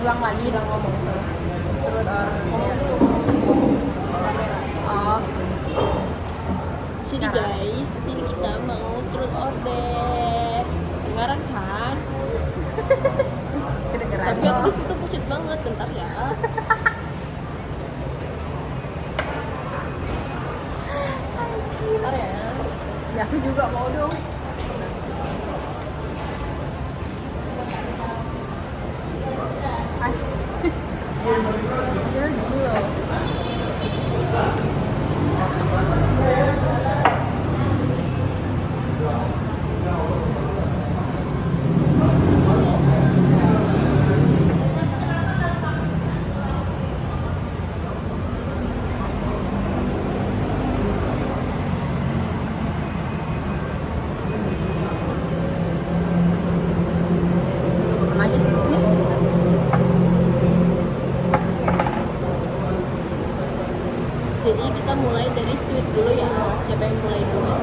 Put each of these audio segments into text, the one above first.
ulang lagi Bilang ngomong truth or ngomong dare. dulu kamera. Oh, Sini Sekarang. guys, di sini kita mau truth or dare. Dengaran kan? kedengeran Tapi aku kok. di situ pucet banget, bentar ya. Bentar ya. Ya aku juga mau dong. Asik. Jadi gini loh. Sama aja sih nih. Jadi kita mulai dari sweet dulu ya. Siapa yang mulai dulu?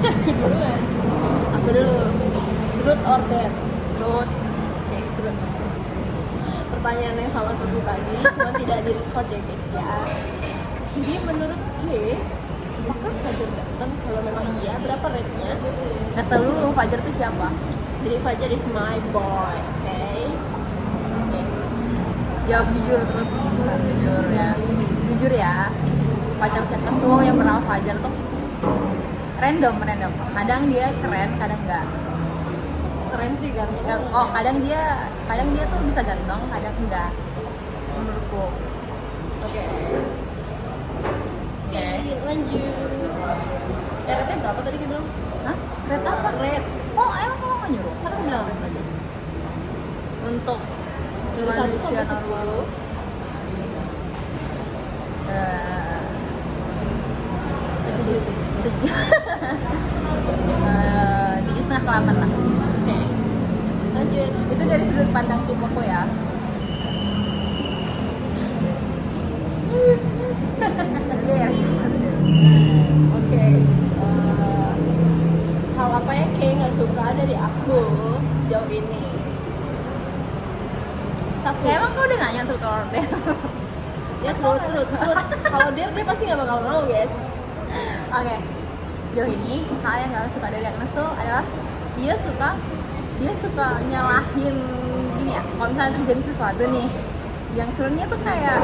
Aku dulu kan? Aku dulu. Truth or dare? Truth. Oke, truth. Pertanyaan yang sama seperti tadi, cuma tidak di record ya guys ya. Jadi menurut K, apakah Fajar datang? Kalau memang iya, berapa rate-nya? Nggak tahu dulu Fajar itu siapa. Jadi Fajar is my boy, oke? Oke. Jawab jujur terus. Jujur ya. Jujur ya. Pacar siapa tuh yang bernama Fajar tuh random. Kadang dia keren, kadang enggak. Keren sih kan? Oh, kadang dia tuh bisa ganteng, kadang enggak. Menurutku. Oke. Oke, lanjut. Rate-nya berapa tadi kita bilang? Hah? Red apa? Rate. Oh, emang kamu nggak nyuruh? Kan aku bilang rate tadi. Untuk Dari 1 manusia sampai 10. tujuh 7,5 lah. Oke. Lanjut. Itu dari sudut pandang tipeku ya. Jadi ya Oke. Hal apa yang Kay nggak suka dari aku sejauh ini? Satu. ya emang kau udah nanya truth or dare? Dia truth. Kalau dia pasti nggak bakal mau guys. Oke, sejauh ini hal yang gak suka dari Agnes tuh adalah dia suka nyalahin gini ya. Kalau misalnya terjadi sesuatu nih yang sebenarnya tuh kayak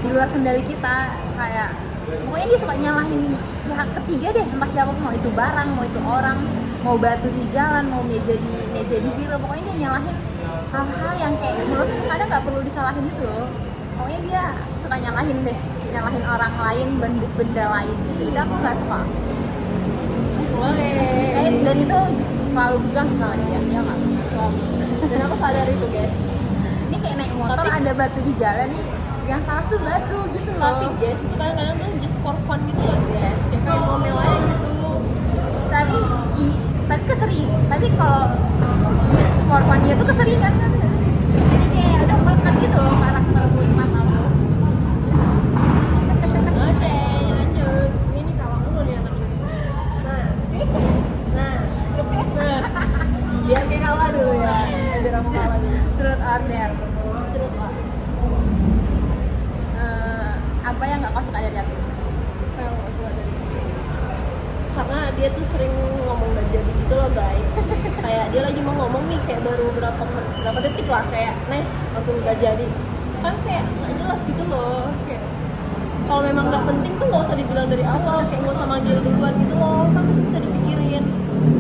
di luar kendali kita, kayak pokoknya dia suka nyalahin pihak ketiga deh, entah siapa, mau itu barang, mau itu orang, mau batu di jalan, mau meja di situ, pokoknya dia nyalahin hal-hal yang kayak menurutku kadang nggak perlu disalahin gitu loh. Pokoknya dia suka nyalahin orang lain, benda lain gitu. Itu aku nggak suka. Boleh. Dan itu selalu bilang sama dia nggak? Dan aku sadar itu guys. Ini kayak naik motor Tapi- ada batu di jalan nih, yang salah tuh batu gitu loh. Tapi guys itu kadang-kadang tuh just for fun gitu loh guys. Kayak pengen ngomel aja gitu. Tapi kalau sport fun-nya tuh keseringan kan. Jadi kayak udah melekat gitu loh karakterku di mataku. Oke, lanjut. Ini kalau aku nih anak. Nah. Biar kayak kalah dulu ya. Biar aku kalah dulu. Truth or dare. Terus lah. Apa yang nggak kau suka dari aku? Apa yang gak suka dari dia? Karena dia tuh sering ngomong gak jadi gitu loh guys. Kayak dia lagi mau ngomong nih kayak baru berapa detik lah kayak nice langsung gak jadi. Kan kayak gak jelas gitu loh. Kayak kalau memang gak penting tuh gak usah dibilang dari awal, kayak gak usah manggil duluan gitu loh. Kan masih bisa dipikirin.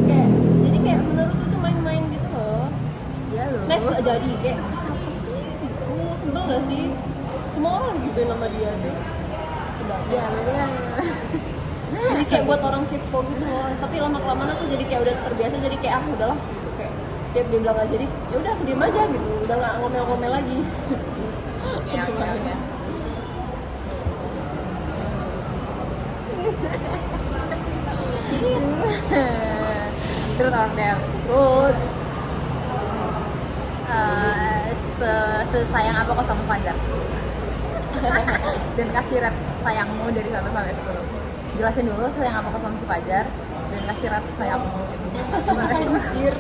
Kayak jadi kayak menurutku tuh main-main gitu loh. Iya loh. Nice gak jadi kayak apa sih gitu. Sebel gak sih? Semua orang gituin sama dia tuh. Iya, berarti kan. Jadi kayak buat orang kepo gitu loh. Tapi lama kelamaan aku jadi kayak udah terbiasa, jadi kayak udahlah gitu. Kayak dia bilang gak jadi, ya udah aku diem aja gitu. Udah nggak ngomel-ngomel lagi. Oke. Truth or dare. Terus Sesayang apa kau sama Fajar? Dan kasih rate sayangmu dari 1 sampai 10. Jelasin dulu sayang apa kau sama si Fajar dan kasih rate sayangmu. Terima kasih. anjir.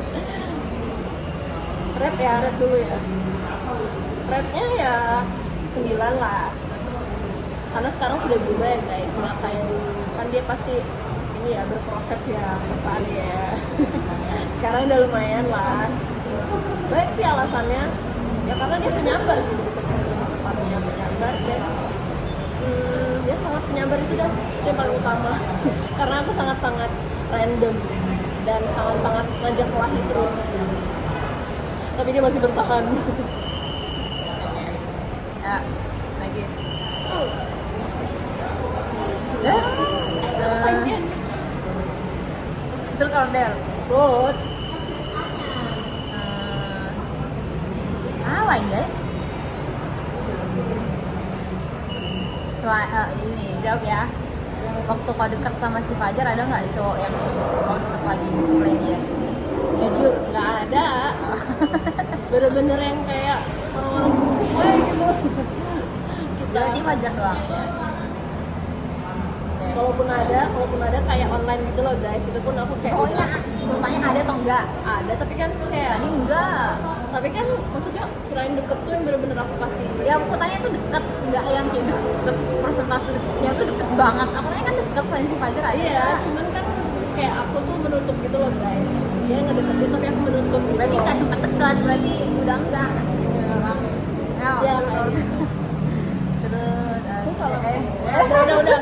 Rap ya, rap dulu ya. Rapnya ya 9 lah. Karena sekarang sudah berubah ya guys, nggak kayak dulu. Kan dia pasti ini ya berproses ya perusahaannya ya. Sekarang udah lumayan lah. Baik sih alasannya. Ya karena dia penyambar sih lebih tepatnya penyambar dan dia sangat penyambar itu dah itu yang paling utama. Karena aku sangat-sangat random dan sangat-sangat ngajak kelahi terus. Tapi dia masih bertahan. Ya, lagi. Apanya? Truth or Dare. Ruth. Apa ya? Ini jawab ya. Waktu kau dekat sama si Fajar ada nggak cowok yang kau deket lagi selain dia? Jujur nggak ada. Bener-bener yang kayak orang-orang gue gitu. Berarti Fajar doang. Kalaupun ada kayak online gitu loh guys, itu pun aku kayak Pokoknya tanya ada atau enggak? ada, tapi kan kayak Tadi enggak. tapi kan maksudnya kirain deket tuh yang bener-bener aku kasih. Ya aku tanya tuh deket, enggak yang kayak deket persentase deketnya tuh deket banget. Aku tanya kan deket selain si Fajar aja. Iya, cuman kan kayak aku tuh menutup gitu loh guys. Dia ngedeketin tapi aku menutup gitu. Berarti loh. nggak sempat dekat, berarti udah enggak. Ya, Terus, aku kalau udah.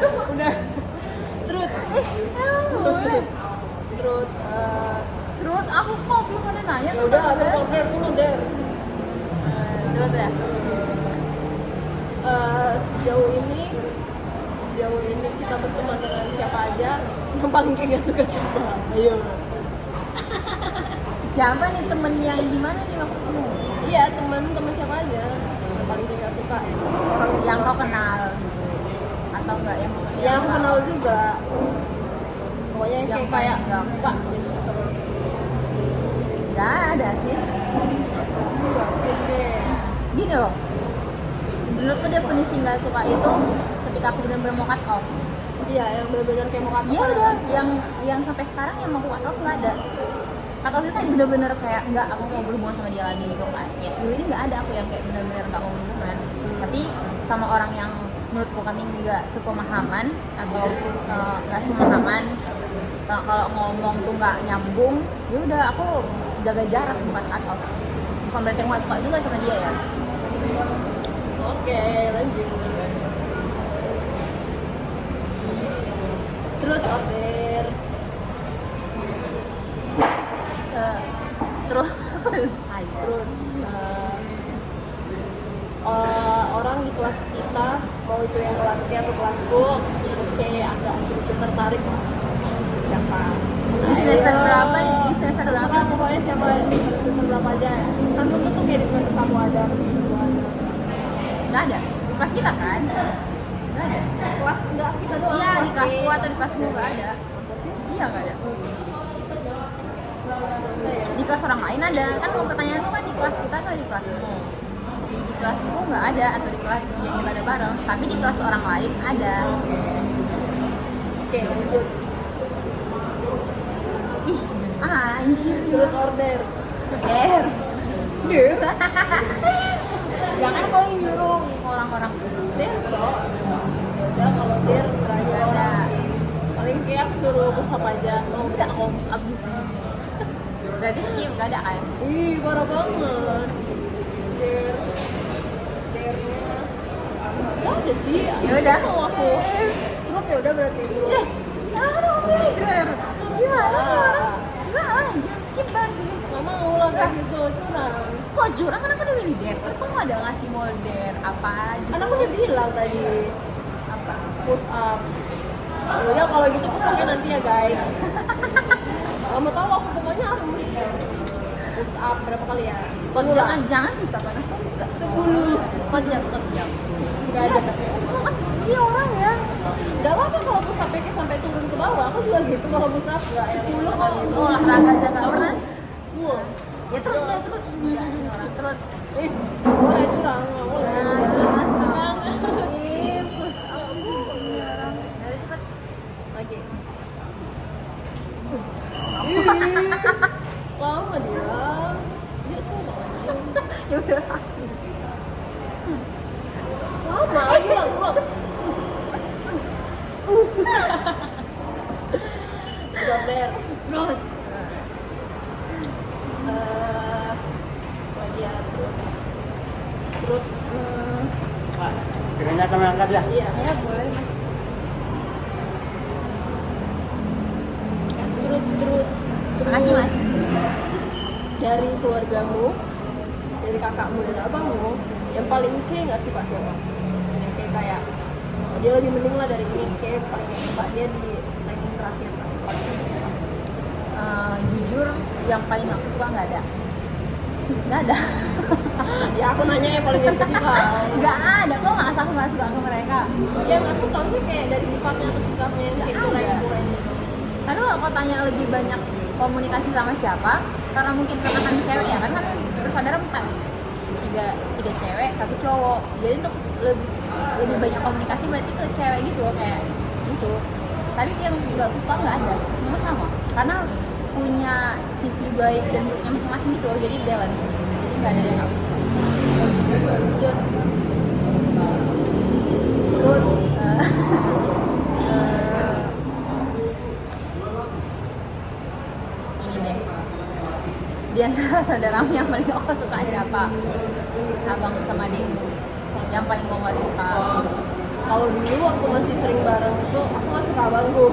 Terus Terus aku kok belum ada nanya. ya udah aku order dulu deh. Terus ya. Sejauh ini kita berteman dengan siapa aja yang paling kayak gak suka siapa. Ayo. Siapa nih temen yang gimana nih maksudmu? Iya, teman siapa aja yang paling kayak gak suka ya. Orang Yang kau kenal gitu. Atau enggak yang yang aku kenal juga. Pokoknya yang Yang kayak paling gak suka gitu. Enggak ada sih. Masa sih yakin deh. Gini loh. Menurutku definisi nggak suka itu ketika aku benar-benar mau cut off. Iya, yang benar-benar kayak mau kata Iya udah, yang sampai sekarang yang mau cut off nggak ada. Cut off itu benar-benar kayak nggak aku mau berhubungan sama dia lagi gitu kan. Ya sejauh ini nggak ada aku yang kayak benar-benar nggak mau berhubungan. Tapi sama orang yang menurutku kami nggak sepemahaman atau nggak sepemahaman, kalau ngomong tuh nggak nyambung, ya udah aku jaga jarak bukan cut off. Bukan berarti aku nggak suka juga sama dia ya. Oke, lanjut. Truth or dare? Terus Truth. Orang di kelas kita, mau itu yang kelas dia atau kelasku, kayak agak sedikit tertarik lah. Siapa? di semester berapa nih? Di semester berapa? Terserah pokoknya siapa di semester berapa aja. Kan tentu tuh kayak di semester 1 ada, semester 2 ada. Nggak ada di kelas kita kan? Nggak ada. Kelas enggak kita doang. Iya di kelasku E. atau di kelasmu nggak ada. Masa sih? Iya nggak ada. Masa ya? Di kelas orang lain ada kan? Mau pertanyaanmu kan di kelas kita atau di kelasmu? Di kelasku nggak ada atau di kelas yang kita ada bareng. Tapi di kelas orang lain ada. Oke, lanjut. Ih anjir. Truth or dare? Der. Jangan kau yang nyuruh orang-orang Dare, cok. Ya udah kalau dare nggak ada Nggak ada. orang sih. Paling kayak aku suruh push up aja. Oh, enggak mau push up di sini. Berarti skip nggak ada kan? Ih, parah banget. Dare. Dare-nya. Ya udah sih. Ya udah. Mau aku. Truth ya udah berarti truth. Aduh, belajar. Gimana? Enggak lah, anjir skip berarti. Nggak mau lah kayak gitu, curang. Kok jurang kan aku udah milih dare. Terus kamu ada ngasih mau dare apa gitu? Kan aku udah bilang tadi Apa? push up. Ya udah kalau gitu push up-nya nanti ya guys. Kamu tahu aku pokoknya harus push up berapa kali ya? Squat 10 lah. jangan bisa panas kok. 10. Squat jam. Gak ada. Iya orang ya. Gak apa-apa kalau push up-nya kayak sampai turun ke bawah. Aku juga gitu kalau push up gak yang 10 kok. Oh, olahraga aja nggak pernah. Wow. Ya terus. Enggak ada orang terus. Ih, gak boleh curang, gak boleh. Nah, terus mas. Curang. Ih, push up ini orang. Dari cepet. Lagi. Ih, lama dia. Dia coba. Lah, Iya. ya boleh mas. Terus Makasih mas. dari keluargamu, dari kakakmu dan abangmu, yang paling kayak nggak suka siapa? Yang kayak dia lebih mending lah dari ini, kayak paling nggak suka dia di ranking terakhir lah, paling nggak suka. Jujur yang paling aku suka nggak ada. Nggak ada. Ya aku nanya yang paling nggak suka. Nggak ada. Kok nggak aku nggak suka ke mereka? Ya nggak suka sih kayak dari sifatnya atau sikapnya yang kayak Nggak ada. kurang gitu. Tapi kalau aku tanya lebih banyak komunikasi sama siapa, karena mungkin karena kan cewek ya kan bersaudara 4, tiga cewek 1 cowok, jadi untuk lebih banyak komunikasi berarti ke cewek gitu loh, kayak gitu. Tapi yang nggak aku suka nggak ada, semua sama karena punya sisi baik dan buruknya masing-masing gitu loh, jadi balance, jadi nggak ada yang nggak aku suka. Lanjut. Terus Ini deh, di antara saudaramu yang paling aku suka siapa? Abang sama adikmu yang paling kau nggak suka? kalau dulu waktu masih sering bareng itu aku nggak suka abangku.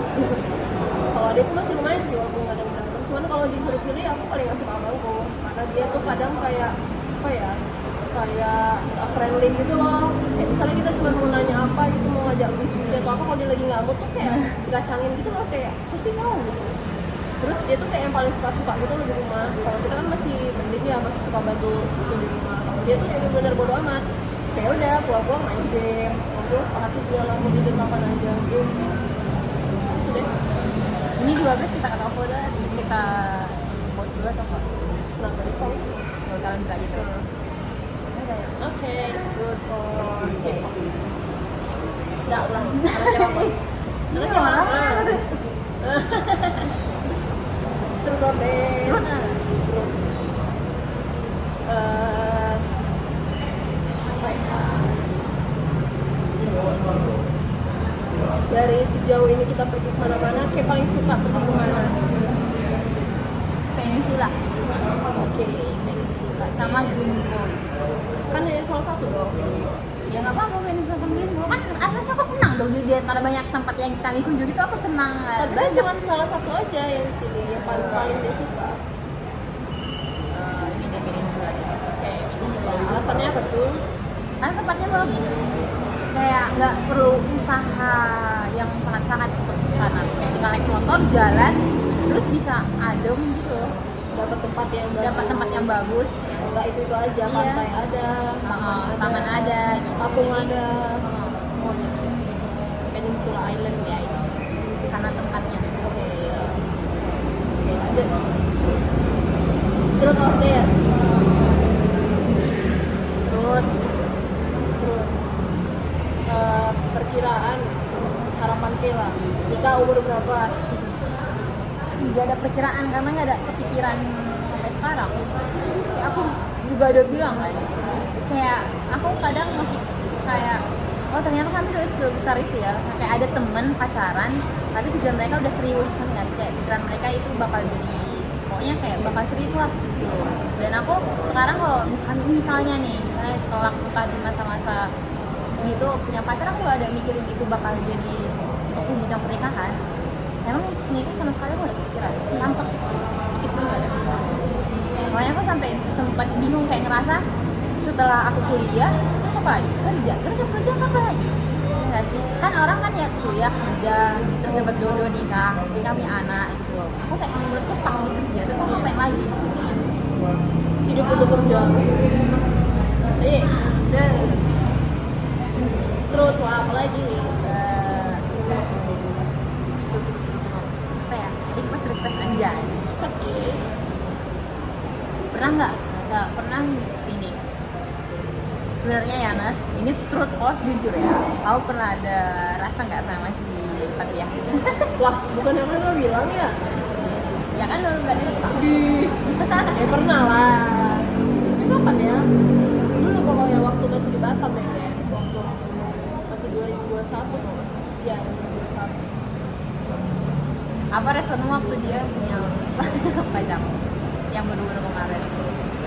Kalau adikku masih lumayan sih walaupun kadang berantem. Cuman kalau disuruh pilih aku paling nggak suka abangku karena dia tuh kadang kayak apa ya, kayak nggak friendly gitu loh. Kayak misalnya kita cuma mau nanya apa gitu, mau ngajak diskusi atau apa, kalau dia lagi nggak mood tuh kayak dikacangin gitu loh, kayak apa sih kau gitu. Terus dia tuh kayak yang paling suka-suka gitu loh di rumah. Kalau kita kan masih mending ya, masih suka bantu gitu di rumah. Kalau dia tuh kayak bener-bener bodo amat. Kayak udah pulang-pulang main game, pulang sepakati dia lah mau tidur kapan aja gitu. Gitu deh. Ini 12 kita kata aku udah, kita pause dulu atau enggak? Kenapa di pause? Nggak usah lanjut lagi terus. Ya udah ya. Oke, good for K-pop. Udah ulang. Karena jawaban. Karena jawaban. Terus deh. Terus Apa ya? Dari sejauh ini kita pergi kemana-mana, kayak paling suka pergi kemana? Peninsula Oke, pengen suka sama Green Gold. kan ya salah satu dong. Ya nggak apa-apa Peninsula sama Green Gold. Kan harusnya aku senang dong di antara banyak tempat yang kami kunjungi itu aku senang. Tapi kan cuma salah satu aja yang dipilih, yang paling dia suka. Ini deh Peninsula. Oke, Peninsula. Alasannya apa tuh? Karena tempatnya bagus. Kayak nggak perlu usaha yang sangat-sangat untuk ke sana. Kayak tinggal naik motor, jalan, terus bisa adem gitu loh. Dapat tempat yang bagus. Dapat tempat yang bagus. Enggak itu aja, Iya. pantai ada, Taman ada, gitu. kampung Jadi, ada, semuanya ada. Peninsula Island guys. karena tempatnya. Oke. Oke, lanjut. Truth or dare? Terus Truth. Perkiraan harapan Kela nikah umur berapa? nggak ada perkiraan karena nggak ada kepikiran sampai sekarang. Kayak aku juga udah bilang kan, kayak aku kadang masih kayak oh ternyata kami udah sebesar itu ya, kayak ada temen pacaran tapi tujuan mereka udah serius kan, nggak sih, kayak pikiran mereka itu bakal jadi pokoknya kayak bakal serius lah gitu. Dan aku sekarang kalau misalnya kelak entah di masa-masa gitu punya pacar, aku gak ada mikirin itu bakal jadi untuk wujudnya pernikahan. Emang nikah sama sekali aku gak ada kepikiran, samsek sedikit pun gak ada. Makanya aku sampai sempat bingung, kayak ngerasa setelah aku kuliah terus apa lagi, kerja, terus kerja apa lagi, ya nggak sih? Kan orang kan ya kuliah, kerja, terus dapat jodoh, nikah, nikah punya anak gitu. Aku kayak menurutku stuck di kerja, terus aku ngapain lagi? Hidup untuk kerja. Udah Truth apa lagi? apa ya, request anjay. Pernah nggak pernah ini sebenarnya ya Nas, ini truth or jujur ya, kau pernah ada rasa nggak sama si Fatia? Lah, bukan yang pernah bilang ya? Iya sih, ya kan lu nggak direkam. Ya pernah lah. Ini kapan ya? Dulu pokoknya waktu masih di Batam ya guys. Waktu masih 2021 kalau nggak salah. Iya, 2021. Apa responmu waktu dia punya pacar yang baru-baru kemarin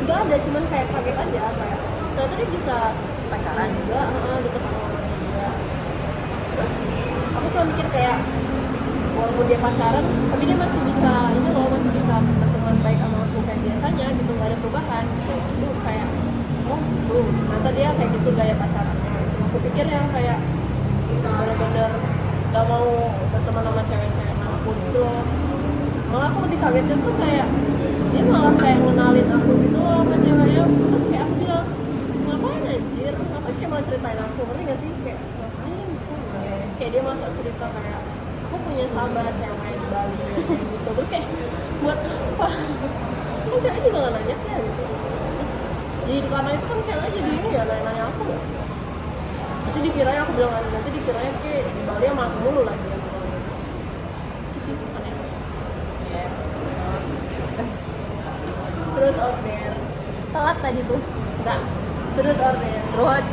Nggak ada, cuman kayak kaget aja kayak ternyata dia bisa pacaran? juga, deket sama orang juga. Terus aku cuma mikir kayak walaupun dia pacaran tapi dia masih bisa ini loh, masih bisa berteman baik sama aku kayak biasanya gitu, nggak ada perubahan gitu. Itu kayak oh gitu, ternyata dia kayak gitu gaya pacarannya. Aku pikir yang kayak bener-bener gak mau berteman sama cewek-cewek manapun gitu loh. Malah aku lebih kagetnya tuh kayak dia malah kayak ngenalin aku gitu loh sama ceweknya. Terus kayak aku bilang ngapain anjir, ngapain kayak malah ceritain aku, ngerti gak sih? Kayak ngapain gitu. Kayak dia masa cerita kayak aku punya sahabat cewek di Bali kayak gitu. Terus kayak buat apa? Kan cewek juga gak nanya ya gitu. Terus jadi karena itu kan cewek jadi ini ya nanya-nanya aku ya. Nanti dikiranya aku bilang nanti dikiranya kayak di Bali sama aku mulu lagi ya. Itu sih aneh. Truth or dare? Telat tadi tuh. Enggak. Truth or dare? Truth.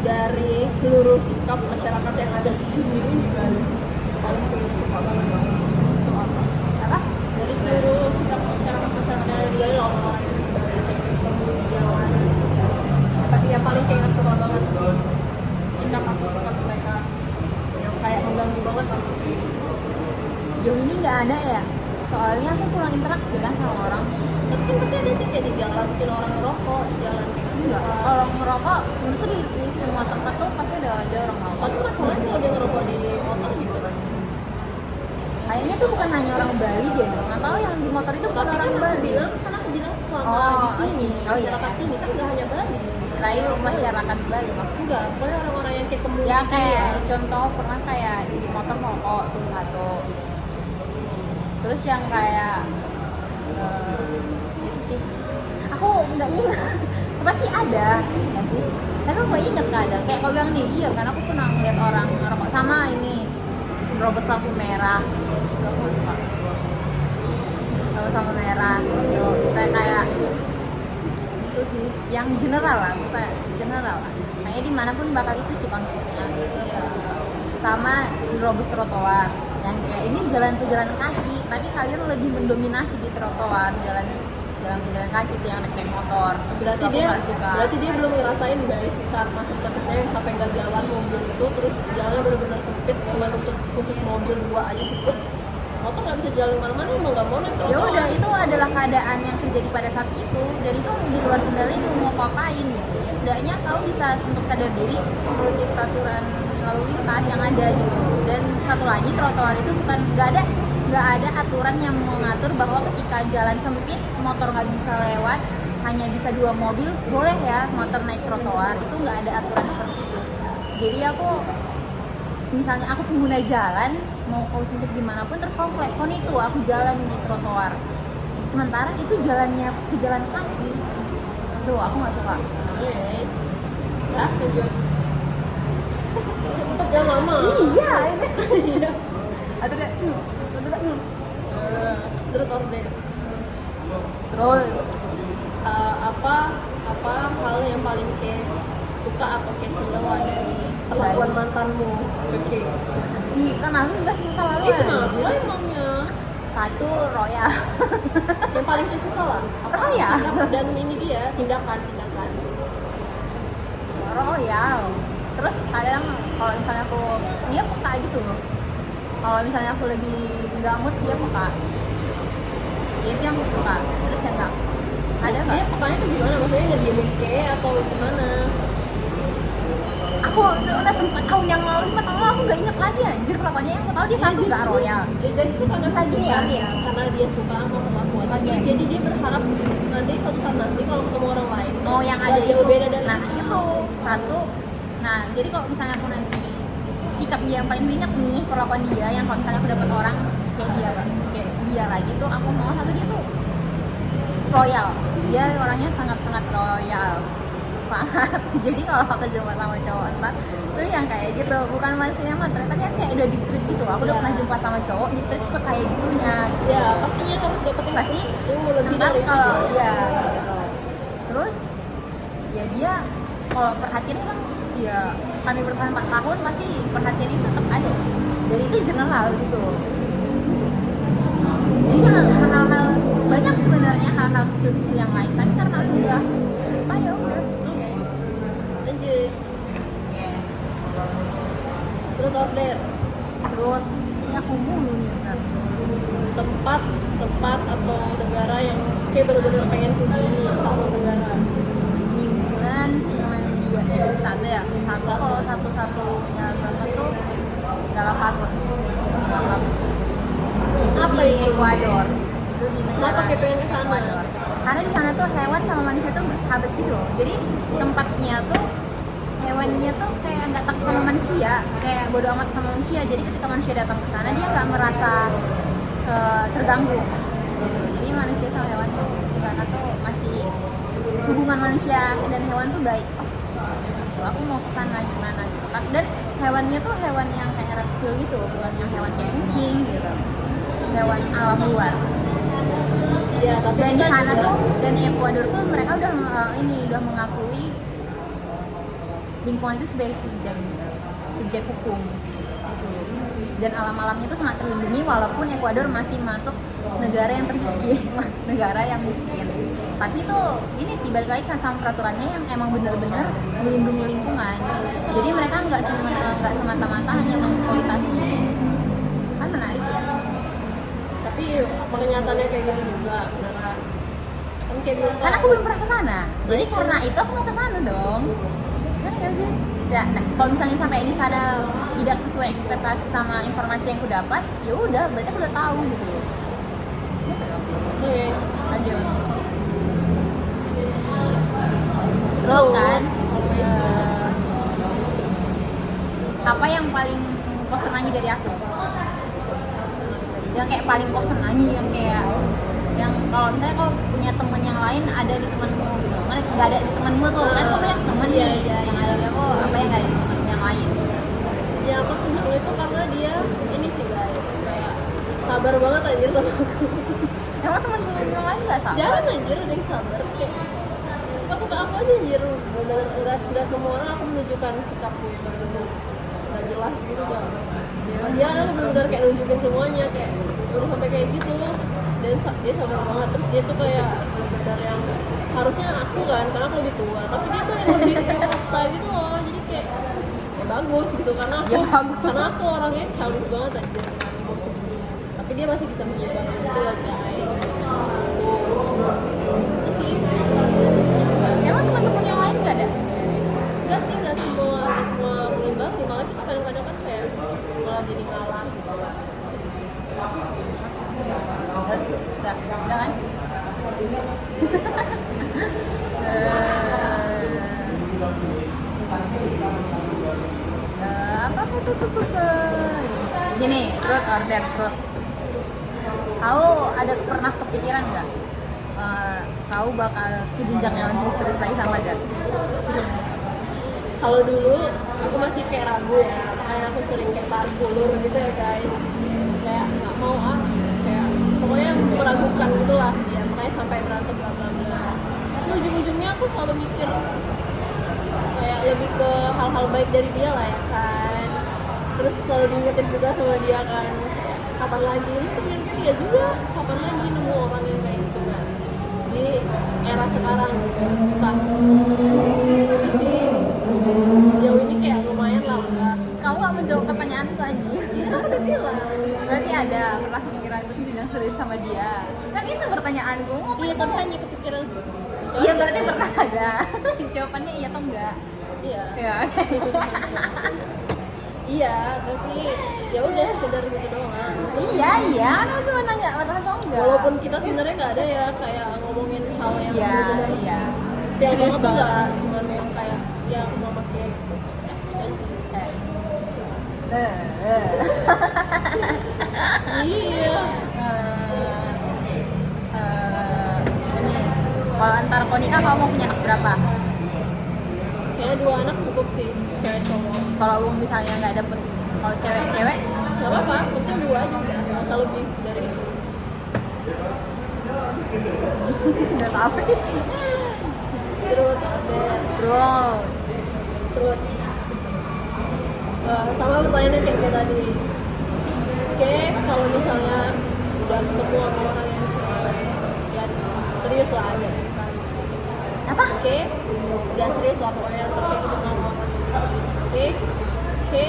Dari seluruh sikap masyarakat yang ada di sini yang paling kayaknya suka banget itu apa? Apa? Dari seluruh sikap masyarakat yang ada di Bali lah, orang yang kayak ketemu di jalan, tapi yang paling kayak suka banget sikap atau sifat mereka yang kayak mengganggu banget aku gitu. Sejauh ini nggak ada ya. Soalnya aku kurang interaksi kan sama orang. Tapi kan pasti ada aja kayak di jalan, mungkin orang ngerokok di jalan kayak nggak Enggak. suka. Kalau ngerokok, menurutku di semua tempat tuh pasti ada aja orang ngerokok. Tapi masalahnya kalau dia ngerokok di motor gitu kan. Kayaknya tuh bukan hanya orang Bali deh. Nggak tahu yang di motor itu bukan Tapi orang kan Bali. aku bilang selama Oh, di sini, sini. Oh, iya, masyarakat iya. sini kan nggak hanya Bali. Kirain masyarakat Bali mah. Enggak, pokoknya orang-orang yang kayak kemudi Ya di sini kayak contoh pernah kayak di motor merokok tuh satu. Terus yang kayak itu sih. Aku nggak ingat. Pasti ada, ya sih. Tapi aku nggak inget kadang. Kayak kau bilang nih, iya kan aku pernah ngeliat orang ngerokok sama ini nerobos lampu merah. Itu aku suka. Nerobos lampu merah. Tuh kayak itu sih. Yang general lah, bukan general lah. Kayaknya dimanapun bakal itu sih konfliknya. Itu aku nggak suka. Sama nerobos trotoar. Yang kayak ini jalan pejalan kaki, tapi kalian lebih mendominasi di trotoar, jalan pejalan kaki tuh yang naik motor. berarti Itu aku dia nggak suka. berarti dia belum ngerasain guys di saat macet-macetnya yang sampai nggak jalan mobil itu, terus jalannya benar-benar sempit cuma untuk khusus mobil dua aja cukup, motor nggak bisa jalan kemana-mana, mau nggak mau naik Ya trotoar. udah, itu adalah keadaan yang terjadi pada saat itu, dan itu di luar kendali mau ngapain gitu. Ya setidaknya kau bisa untuk sadar diri menuruti peraturan lalu lintas yang ada gitu. Dan satu lagi, trotoar itu bukan nggak ada aturan yang mengatur bahwa ketika jalan sempit motor nggak bisa lewat, hanya bisa 2 mobil boleh ya motor naik trotoar. Itu nggak ada aturan seperti itu. Jadi aku misalnya aku pengguna jalan, mau kau sempit dimanapun terus kau klakson itu aku jalan di trotoar, sementara itu jalannya pejalan kaki, tuh aku nggak suka. Ya lanjut. Cepet ya mama. Iya ini Iya. atau deh Truth or dare? terus Apa hal yang paling kayak suka atau kayak seneng lah dari perlakuan Dari- mantanmu? Oke. sih kan aku bahas masa lalu Iya kenapa emangnya? satu royal. Yang paling kayak suka lah. Royal. Dan ini dia tindakan. Royal. Terus kadang kalau misalnya aku dia peka gitu loh, kalau misalnya aku lagi nggak mood dia peka, ya, itu yang aku suka. Terus yang nggak ada Terus nggak, dia pokoknya tuh gimana? Maksudnya ngediemin kayak atau gimana? aku udah sempat tahun yang lalu, 5 tahun lalu aku nggak inget lagi anjir pelakuannya. Yang aku tahu dia satu nggak royal. Ya jadi itu karena Bisa gini kesukaan ya. ya, karena dia suka sama perlakuan. Oke. Jadi dia berharap nanti suatu saat nanti kalau ketemu orang lain Oh yang nggak ada jauh itu, beda dari nah itu satu. Nah jadi kalau misalnya aku nanti sikap dia yang paling inget nih, perlakuan dia yang kalau misalnya aku dapet orang kayak dia lagi tuh, aku mau satu, dia tuh royal. Dia orangnya sangat royal sangat. Jadi kalau aku jumpa sama cowok entar tuh yang kayak gitu, bukan maksudnya mah ternyata kan kayak udah di treat gitu. Aku udah Ya. pernah jumpa sama cowok di treat kayak gitunya gitu. Ya pastinya harus dapetin Pasti itu lebih ntar dari kalau itu. ya kayak gitu. Terus ya dia kalau perhatian emang ya kami bertahan 4 tahun pasti perhatian itu tetap ada, dan itu general gitu loh. Jadi hal-hal banyak sebenarnya, hal-hal kecil-kecil yang lain, tapi karena aku udah apa ya order. Terus ini aku mulu nih benar. Tempat atau negara yang kayak bener-bener pengen kunjungi satu negara. New Zealand, Finlandia, satu ya. Satu kalau satu-satunya banget tuh Galapagos. Itu Apa di itu? Ecuador. Itu di negara Kenapa kayak pengen ke sana? Ecuador. Karena di sana tuh hewan sama manusia tuh bersahabat gitu loh. Jadi tempatnya tuh hewannya tuh kayak nggak takut sama manusia, kayak bodo amat sama manusia. Jadi ketika manusia datang ke sana dia nggak merasa terganggu. Gitu. Jadi manusia sama hewan tuh di sana tuh masih hubungan manusia dan hewan tuh baik. Gitu. Aku mau ke sana gimana gitu kan. Dan hewannya tuh hewan yang kayak reptil gitu, bukan yang hewan kayak kucing gitu. Hewan alam luar. Iya, tapi Dan di kita sana juga- tuh dan Ecuador tuh mereka udah udah mengakui lingkungan itu sebagai subjek hukum gitu. Dan alam-alamnya itu sangat terlindungi walaupun Ecuador masih masuk negara yang termiskin negara yang miskin. Tapi itu ini sih balik lagi kan sama peraturannya yang emang benar-benar melindungi lingkungan. Jadi mereka nggak semata-mata hanya mengeksploitasi. Kan menarik ya. tapi apa kenyataannya kayak gini juga beneran kan kayak belum Karena aku belum pernah ke sana. Jadi karena itu aku mau ke sana dong. Kan ya sih? Ya, nah, kalau misalnya sampai di sana tidak sesuai ekspektasi sama informasi yang aku dapat, ya udah, berarti aku udah tahu gitu. Gitu dong. oke. Lanjut. Terus kan, apa yang paling kau senangi dari aku? Yang kayak paling kau senangi, yang kalau misalnya kau punya temen yang lain ada di temenmu gitu kan nggak ada di temenmu tuh kan kau banyak temen Iya, nih iya, yang ada di aku apa yang nggak ada di temen yang lain. Ya aku senang itu karena dia ini sih guys kayak sabar banget anjir sama aku. Emang temen-temen yang lain nggak sama? Jangan anjir ada yang sabar kayak suka-suka aku aja anjir. Enggak semua orang aku menunjukkan sikap yang bener-bener nggak jelas gitu kan. Dia ada bener-bener kayak nunjukin semuanya kayak udah sampai kayak gitu dan dia sabar banget terus dia tuh kayak bener-bener yang harusnya aku kan karena aku lebih tua tapi dia tuh yang lebih dewasa gitu loh jadi kayak ya bagus gitu karena aku Ya, bagus. karena aku orangnya childish banget aja emosi tapi dia masih bisa menyeimbangkan gitu loh guys itu sih Emang temen-temen yang lain nggak ada? enggak semua mengimbangi malah kita kadang-kadang kan kayak malah jadi ngalah gitu Udah kan? Apa gini, truth or dare, truth. Kau ada pernah kepikiran nggak kau bakal ke jenjang yang lebih serius lagi sama dia? kalau dulu aku masih kayak ragu ya makanya aku sering kayak tarik ulur gitu ya guys kayak nggak mau kayak pokoknya meragukan gitulah dia makanya sampai berantem bla bla bla tapi ujung-ujungnya aku selalu mikir kayak lebih ke hal-hal baik dari dia lah ya kan terus selalu diingetin juga sama dia kan kayak kapan lagi terus kemudian dia juga kapan lagi nemu orang yang kayak gitu kan di era sekarang gitu susah itu sih sejauh ini kayak lumayan lah udah Kau nggak menjawab pertanyaanku anjir. ya aku udah bilang Berarti ada pernah kepikiran untuk jenjang serius sama dia? Kan itu pertanyaanku. iya tapi hanya kepikiran itu Iya aja. berarti pernah ada. Jawabannya iya atau enggak? iya Ya. iya tapi ya udah sekedar gitu doang Iya. Kan aku cuma nanya pernah atau enggak. walaupun kita sebenarnya nggak ada ya kayak ngomongin hal yang Iya. bener-bener detail Serius banget tuh banget. nggak cuma yang kayak ya aku mau pakai gitu aja sih. Iya Ini kalau antar kau nikah kamu mau punya anak berapa? kayaknya 2 anak cukup sih cewek cowok Kalau misalnya nggak dapet kalau cewek-cewek nggak apa-apa penting 2 aja udah nggak usah lebih dari itu udah tahu nih. terus ada Bro, terus sama pertanyaan yang kayak tadi oke kalau misalnya udah ketemu sama orang yang ya serius lah aja apa? oke udah serius lah pokoknya terus kayak gitu sama orang yang serius oke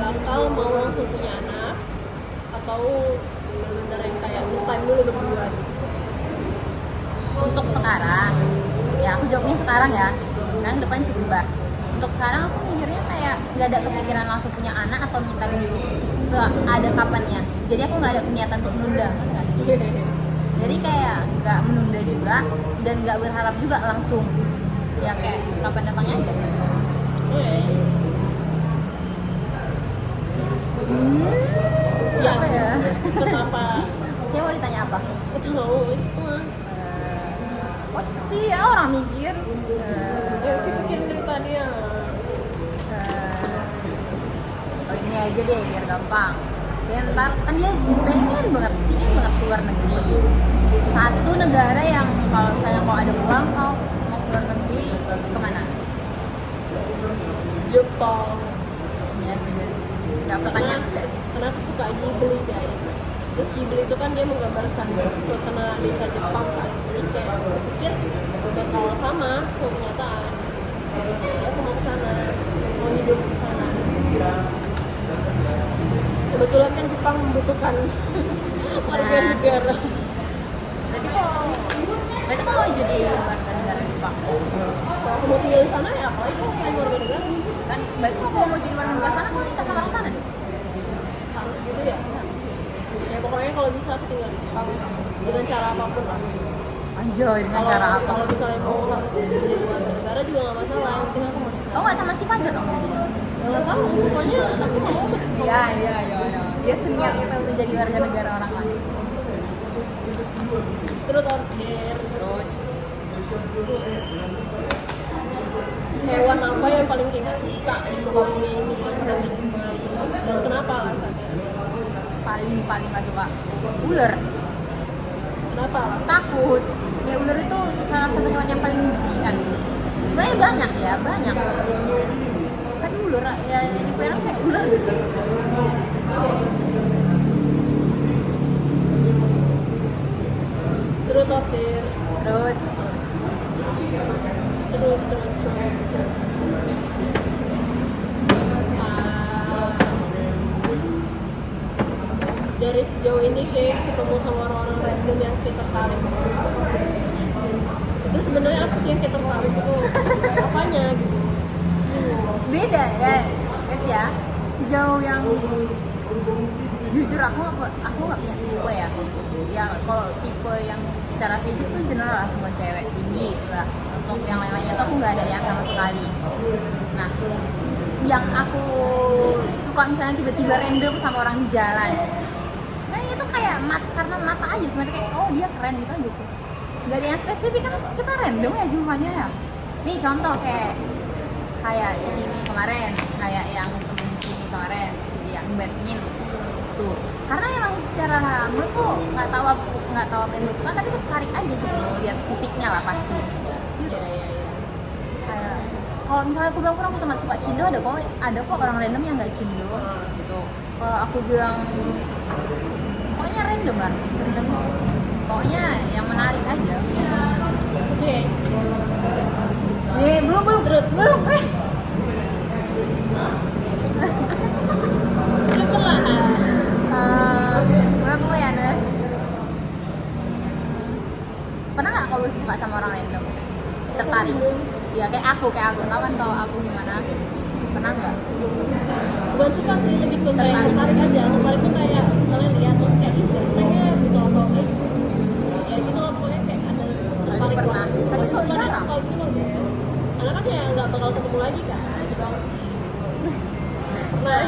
bakal mau langsung punya anak atau bener-bener yang kayak me time dulu berdua gitu. Untuk sekarang ya aku jawabnya sekarang ya, karena depan bisa berubah. Untuk sekarang aku mikirnya kayak nggak ada kepikiran langsung punya anak atau minta dulu seada kapannya, jadi aku nggak ada niatan untuk menunda nggak sih. Jadi kayak nggak menunda juga dan nggak berharap juga langsung, ya kayak kapan datangnya aja. Ya, Apa ya? kenapa? Kayak mau ditanya apa? Itu mau itu mah. Oh sih ya orang mikir. Ya kita pikirin dari tadi ya. Oh ini aja deh biar gampang. Dan ntar kan dia pengen banget keluar negeri. Satu negara yang kalau saya mau ada uang mau keluar negeri kemana? Jepang. Ya sudah. Gak pertanyaan. Karena aku suka Ghibli guys. Terus Ghibli itu kan dia menggambarkan suasana desa Jepang kan. Jadi kayak aku pikir bakal sama suatu kenyataan. Jadi aku mau ke sana, mau hidup di sana. Kebetulan kan Jepang membutuhkan warga negara. Berarti kalau jadi warga negara Jepang Kalau aku mau tinggal di sana ya apalagi kalau selain warga negara kan berarti kalau mau jadi warga negara sana kita sama orang sana deh. harus gitu ya. Ya pokoknya kalau bisa aku tinggal di Jepang dengan cara apapun lah. Anjoy dengan cara apa? Kalau misalnya mau harus jadi warga negara juga nggak masalah. Yang penting aku mau di sana. Oh nggak sama si Fajar dong jadinya? Nggak tahu, pokoknya aku mau. Iya. Dia seniat itu menjadi warga negara orang lain. Terus order. Terus Hewan apa yang paling kita suka di muka bumi ini yang pernah kita jumpai dan kenapa alasannya? paling nggak suka ular. Kenapa alasannya? Takut. Ya ular itu salah satu hewan yang paling menjijikan. Sebenarnya banyak. Tapi ular ya di Perak kayak ular gitu. Terus order. Terus Dari sejauh ini kayak ketemu sama orang-orang random yang kita tertarik. Itu sebenarnya apa sih yang kita tertarik itu? Apanya gitu? beda ya, ngerti ya. Sejauh yang jujur aku nggak punya tipe ya. Ya kalau tipe yang secara fisik tuh general lah semua cewek tinggi lah. Untuk yang lain-lainnya tuh aku nggak ada yang sama sekali. Nah, yang aku suka misalnya tiba-tiba random sama orang di jalan. Sebenarnya itu kayak karena mata aja sebenarnya kayak oh dia keren gitu aja sih. Gak ada yang spesifik kan kita random ya jumlahnya ya. Nih contoh kayak di sini kemarin, kayak yang temen di sini kemarin, si yang badminton tuh. Karena emang secara menurut tuh nggak tahu apa yang gue suka, tapi tuh tarik aja gitu lihat fisiknya lah pasti. Gitu. Kayak kalau misalnya aku bilang aku sama suka Cindo, ada kok orang random yang nggak Cindo gitu. Kalau aku bilang pokoknya random lah, pokoknya yang menarik aja. Oke. Belum. Cepatlah. Menurut gue ya Nes, pernah nggak kalau suka sama orang random tertarik? Ya kayak aku tau kan tau aku gimana? Pernah nggak? Bukan suka sih, lebih ke kayak tertarik aja. Tertarik tuh kayak misalnya lihat terus kayak ih gantengnya gitu atau kayak ya gitu loh, pokoknya kayak ada tertarik pernah. lah. Tapi kalau bukan yang jarang. suka gitu loh guys. Karena kan ya nggak bakal ketemu lagi kan, gitu doang sih. Nah,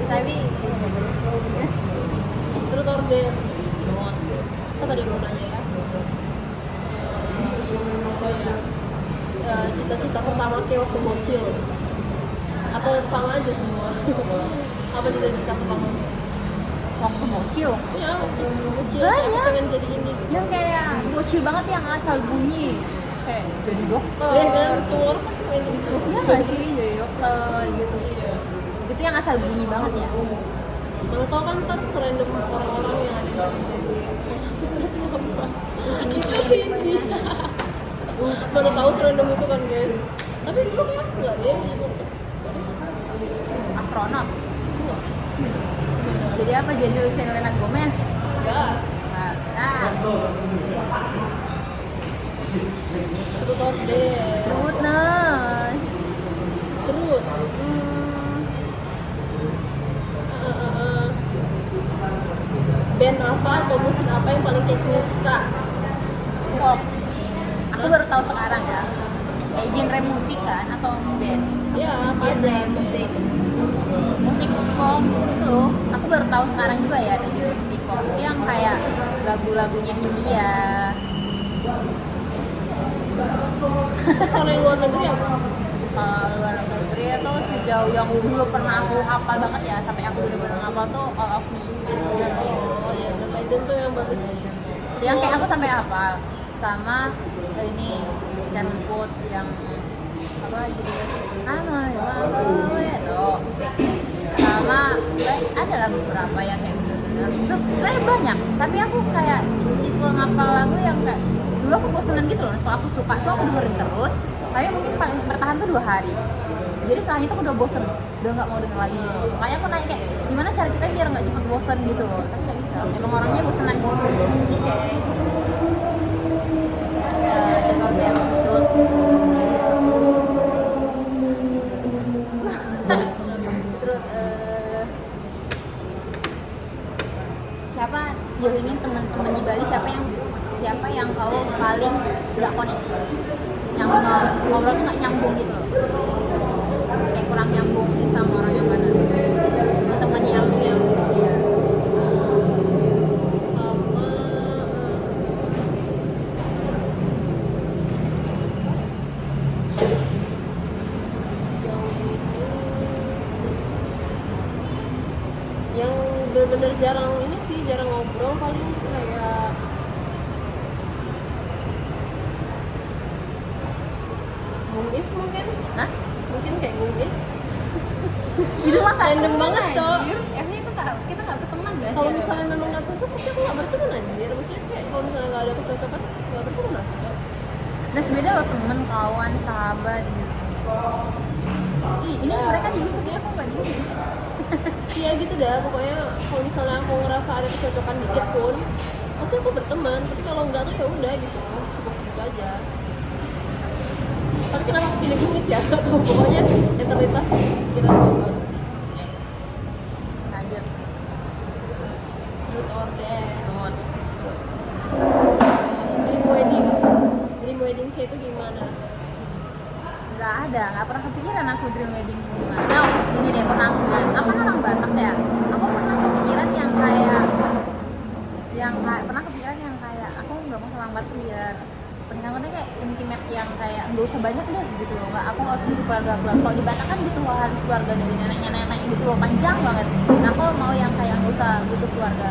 Tapi ya nggak jadi. terus order. Apa tadi mau nanya ya? Oh iya. Cita-cita pertama kayak waktu bocil atau sama aja semua? Apa cita-cita pertama? Waktu bocil Ya, waktu bocil Banyak. pengen jadi ini. yang kayak bocil banget yang asal bunyi kayak jadi dokter. Ya kan, semua orang pasti pengen jadi semua. Iya nggak sih jadi dokter gitu. Itu yang asal bunyi banget ya. Mana tau kan ntar serandom orang-orang yang ada yang jadi terus apa? Ipin-ipin. sih. Mana tahu serandom itu kan guys. Tapi dulu kan aku nggak deh jadi dokter. Astronot. Jadi apa? Jadi Selena Gomez. Ya, Nah, Truth or Dare. goodness. Truth. Eh, band apa atau musik apa yang paling kayak suka? Folk. Aku baru tahu sekarang ya. Kayak genre musik kan atau band? Ya, apa Genre aja? musik. Musik folk itu loh. Aku baru tahu sekarang juga ya ada genre musik folk. Itu yang kayak lagu-lagunya India. Kalau yang luar negeri apa? Kalau luar negeri itu sejauh yang dulu pernah aku hafal banget ya sampai aku bener-bener hafal tuh All of Me. John Legend. Oh iya, John Legend tuh yang bagus sih. Yang kayak aku sampai hafal sama ini Charlie Puth yang apa lagi tuh sama ada lah beberapa yang kayak bener-bener sebenarnya banyak tapi aku kayak tipe ngapal lagu yang kayak dulu aku bosenan gitu loh setelah aku suka tuh aku dengerin terus tapi mungkin paling bertahan tuh 2 hari jadi setelahnya tuh aku udah bosen udah nggak mau denger lagi makanya aku nanya kayak gimana cara kita biar nggak cepet bosen gitu loh tapi nggak bisa emang orangnya bosenan sih. Terus siapa sejauh ini teman-teman di Bali siapa yang kau paling nggak connect yang ngobrol tuh nggak nyambung gitu loh kayak kurang nyambung nih sama orang yang mana teman-temannya yang iya Sama jauh ini yang bener-bener jarang ini sih jarang ngobrol paling kayak Gungis mungkin kayak Gungis itu mah nggak Random banget, Cok. Emangnya itu nggak kita nggak berteman gak sih kalau ada? misalnya memang nggak cocok pasti aku nggak berteman anjir maksudnya kayak kalau misalnya nggak ada kecocokan nggak berteman aku Cok. Nah sebenarnya lo temen, kawan, sahabat gitu. Ih, ini mereka juga sebenarnya aku nggak juga sih. Iya gitu dah pokoknya kalau misalnya aku ngerasa ada kecocokan dikit pun pasti aku berteman tapi kalau enggak tuh ya udah gitu cukup gitu aja tapi kenapa aku pilih Gungis ya nggak tahu pokoknya yang terlintas kita foto sih Lanjut. Truth or Dare Menurut Dream wedding kayak itu gimana nggak ada, nggak pernah kepikiran aku dream wedding gimana. Nah, gini deh penampilan. Aku kan orang Batak ya. Aku pernah kepikiran yang kayak aku nggak mau sama Batak biar pernikahannya kayak intimate yang kayak nggak usah banyak deh gitu loh. Nggak, aku nggak usah butuh keluarga. Kalau di Batak kan gitu loh harus keluarga dari nenek gitu loh panjang banget. Nah, aku mau yang kayak nggak usah butuh keluarga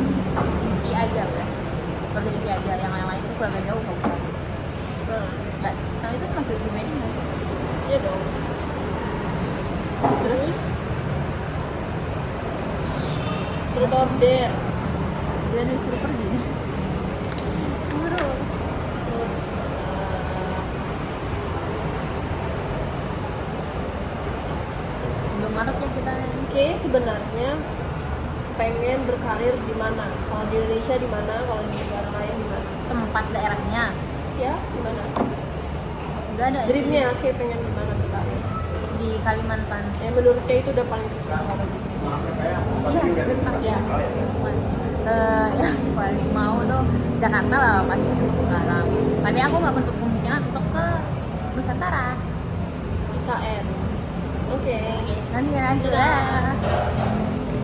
inti aja udah. Keluarga inti aja, yang lain-lain itu keluarga jauh nggak usah. Nggak, kalau itu masuk dream wedding nggak sih? iya dong terus Truth or Dare Dia disuruh pergi. Buru. Truth Belum Maret ya kita. Oke, sebenarnya pengen berkarir di mana? Kalau di Indonesia di mana? Kalau di negara lain di mana? Tempat daerahnya Ya, di mana? nggak ada sih. Dreamnya Oke pengen di mana berkarir? Di Kalimantan. Ya menurut Kay itu udah paling sukses. Iya dekat Ya. yang paling mau tuh Jakarta lah pasti untuk sekarang tapi aku nggak bentuk kemungkinan untuk ke Nusantara. IKN. Oke. Nanti aja lah.